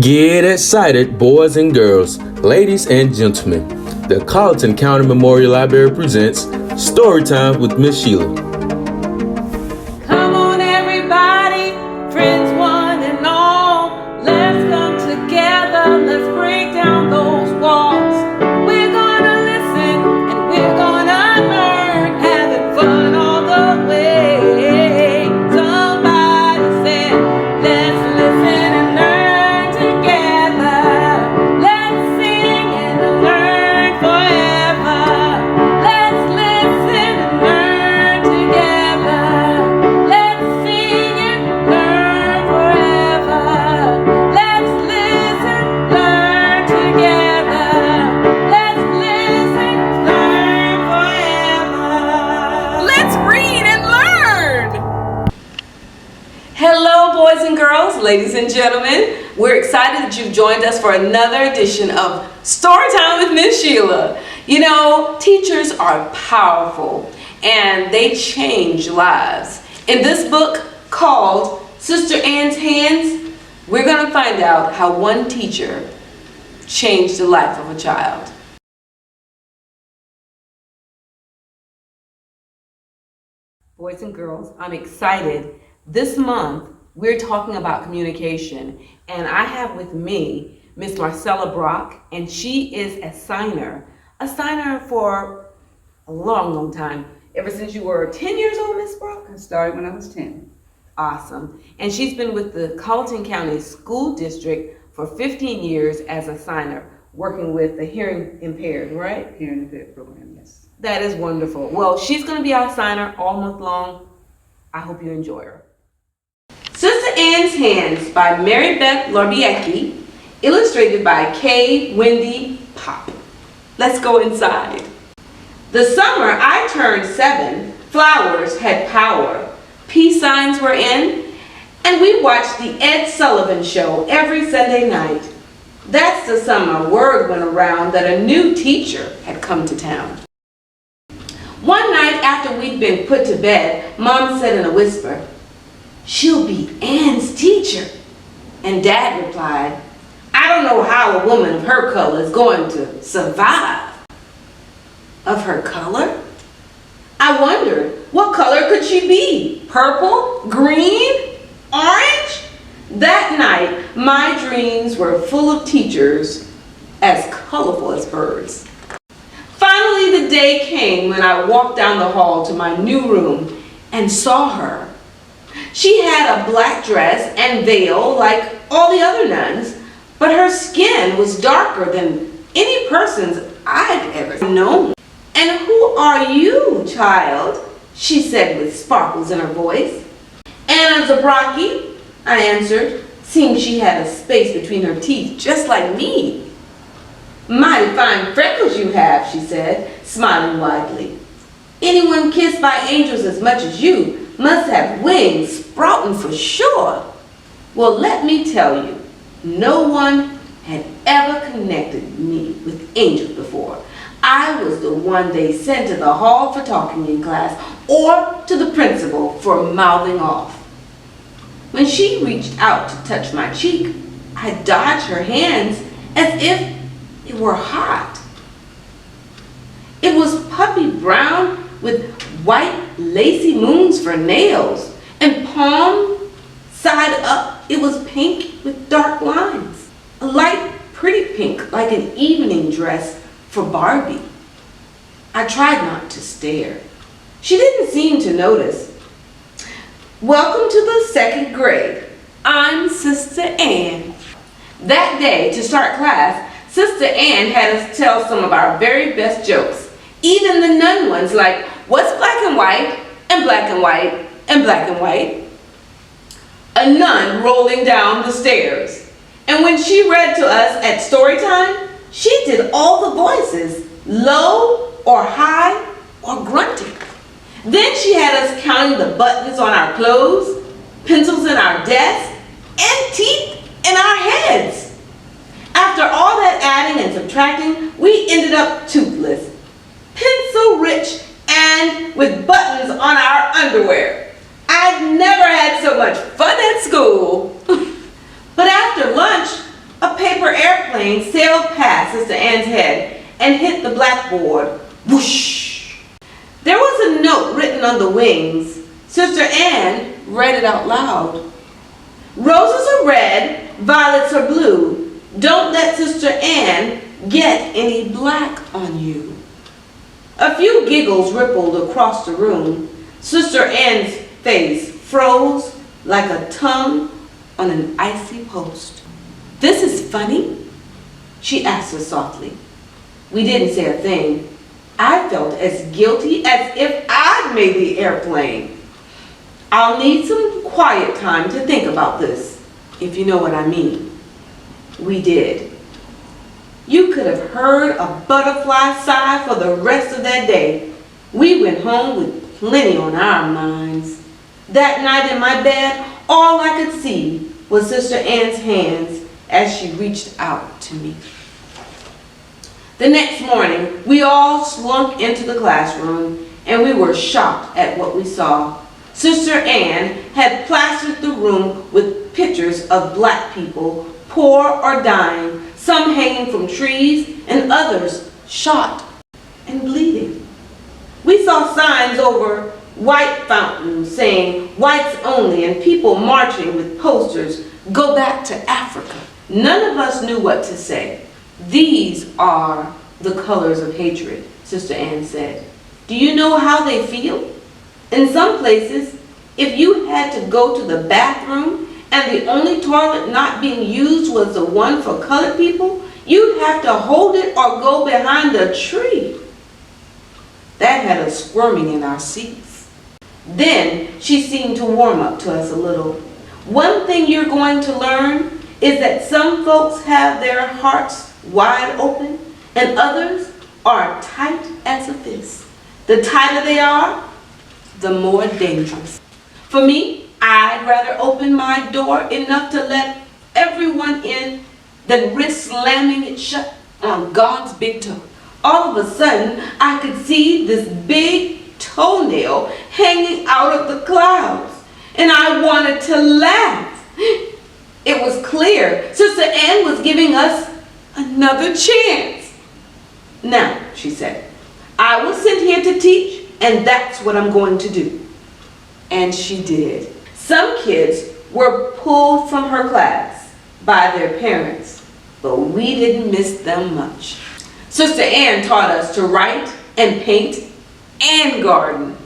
Get excited, boys and girls, ladies and gentlemen. The Colleton County Memorial Library presents Storytime with Miss Shiela. Come on, everybody, friends one and all. Let's come together, let's break down those walls. We're gonna listen and we're gonna learn, having fun all the way. Somebody said, let's listen and learn together. Let's sing and learn forever. Let's listen and learn together. Let's sing and learn forever. Let's listen, learn together. Let's listen, learn forever. Let's read and learn. Hello, boys and girls, ladies and gentlemen. We're excited that you've joined us for another edition of Storytime with Miss Shiela. You know, teachers are powerful and they change lives. In this book called Sister Ann's Hands, we're going to find out how one teacher changed the life of a child. Boys and girls, I'm excited. This month, we're talking about communication, and I have with me Miss Marcella Brock, and she is a signer for a long, long time. Ever since you were 10 years old, Miss Brock? I started when I was 10. Awesome. And she's been with the Colleton County School District for 15 years as a signer, working with the hearing impaired, right? Hearing impaired program, yes. That is wonderful. Well, she's going to be our signer all month long. I hope you enjoy her. Sister Ann's Hands by Marybeth Lorbiecki, illustrated by K. Wendy Pop. Let's go inside. The summer I turned 7, flowers had power, peace signs were in, and we watched the Ed Sullivan Show every Sunday night. That's the summer word went around that a new teacher had come to town. One night after we'd been put to bed, Mom said in a whisper, "She'll be Ann's teacher." And Dad replied, "I don't know how a woman of her color is going to survive." Of her color? I wondered, what color could she be? Purple? Green? Orange? That night, my dreams were full of teachers as colorful as birds. Finally, the day came when I walked down the hall to my new room and saw her. She had a black dress and veil like all the other nuns, but her skin was darker than any person's I'd ever known. "And who are you, child?" she said with sparkles in her voice. "Anna Zabrocki," I answered, seeing she had a space between her teeth just like me. "Mighty fine freckles you have," she said, smiling widely. "Anyone kissed by angels as much as you must have wings sprouting for sure." Well, let me tell you, no one had ever connected me with angels before. I was the one they sent to the hall for talking in class or to the principal for mouthing off. When she reached out to touch my cheek, I dodged her hands as if it were hot. It was puppy brown with white lacy moons for nails, and palm side up it was pink with dark lines. A light pretty pink like an evening dress for Barbie. I tried not to stare. She didn't seem to notice. "Welcome to the 2nd grade. I'm Sister Ann." That day, to start class, Sister Ann had us tell some of our very best jokes, even the nun ones like, "What's black and white, and black and white, and black and white?" A nun rolling down the stairs. And when she read to us at story time, she did all the voices, low or high or grunting. Then she had us counting the buttons on our clothes, pencils in our desks, and teeth in our heads. After all that adding and subtracting, we ended up toothless, pencil rich, and with buttons on our underwear. I'd never had so much fun at school. But after lunch, airplane sailed past Sister Anne's head and hit the blackboard. Whoosh! There was a note written on the wings. Sister Anne read it out loud. Roses are red, violets are blue. Don't let Sister Anne get any black on you. A few giggles rippled across the room. Sister Anne's face froze like a tongue on an icy post. This is funny? She asked us softly. We didn't say a thing. I felt as guilty as if I'd made the airplane. I'll need some quiet time to think about this, if you know what I mean. We did. You could have heard a butterfly sigh for the rest of that day. We went home with plenty on our minds. That night in my bed, all I could see was Sister Anne's hands as she reached out to me. The next morning, we all slunk into the classroom and we were shocked at what we saw. Sister Anne had plastered the room with pictures of black people, poor or dying, some hanging from trees and others shot and bleeding. We saw signs over white fountains saying whites only and people marching with posters, "Go back to Africa." None of us knew what to say. These are the colors of hatred, Sister Anne said. Do you know how they feel? In some places, if you had to go to the bathroom and the only toilet not being used was the one for colored people, you'd have to hold it or go behind a tree. That had us squirming in our seats. Then she seemed to warm up to us a little. One thing you're going to learn is that some folks have their hearts wide open and others are tight as a fist. The tighter they are, the more dangerous. For me, I'd rather open my door enough to let everyone in than risk slamming it shut on God's big toe. All of a sudden, I could see this big toenail hanging out of the clouds, and I wanted to laugh. It was clear Sister Anne was giving us another chance. Now, she said, I was sent here to teach, and that's what I'm going to do. And she did. Some kids were pulled from her class by their parents, but we didn't miss them much. Sister Anne taught us to write and paint and garden.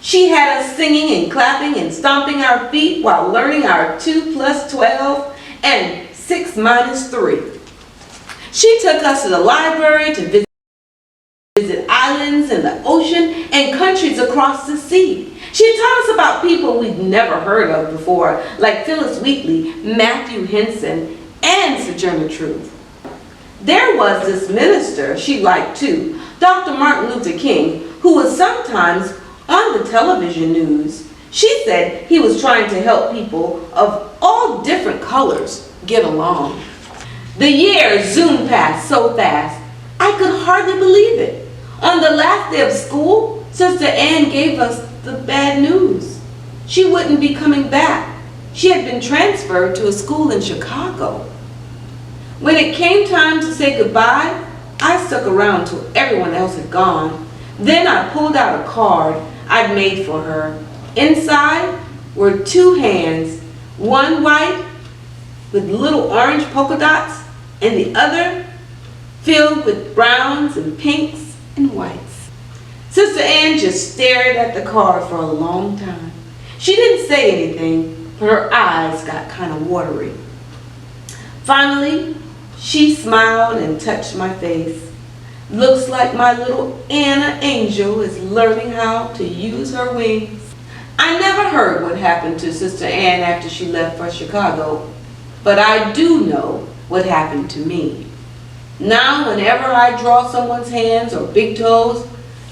She had us singing and clapping and stomping our feet while learning our 2 + 12 and 6 - 3. She took us to the library to visit islands in the ocean and countries across the sea. She taught us about people we'd never heard of before, like Phyllis Wheatley, Matthew Henson, and Sojourner Truth. There was this minister she liked too, Dr. Martin Luther King, who was sometimes on the television news. She said he was trying to help people of all different colors get along. The years zoomed past so fast, I could hardly believe it. On the last day of school, Sister Anne gave us the bad news. She wouldn't be coming back. She had been transferred to a school in Chicago. When it came time to say goodbye, I stuck around till everyone else had gone. Then I pulled out a card I'd made for her. Inside were 2 hands, one white with little orange polka dots, and the other filled with browns and pinks and whites. Sister Anne just stared at the card for a long time. She didn't say anything, but her eyes got kind of watery. Finally, she smiled and touched my face. Looks like my little Anna Angel is learning how to use her wings. I never heard what happened to Sister Anne after she left for Chicago, but I do know what happened to me. Now, whenever I draw someone's hands or big toes,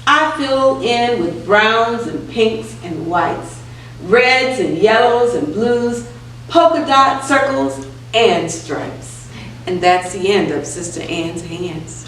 I fill in with browns and pinks and whites, reds and yellows and blues, polka dot circles and stripes. And that's the end of Sister Anne's hands.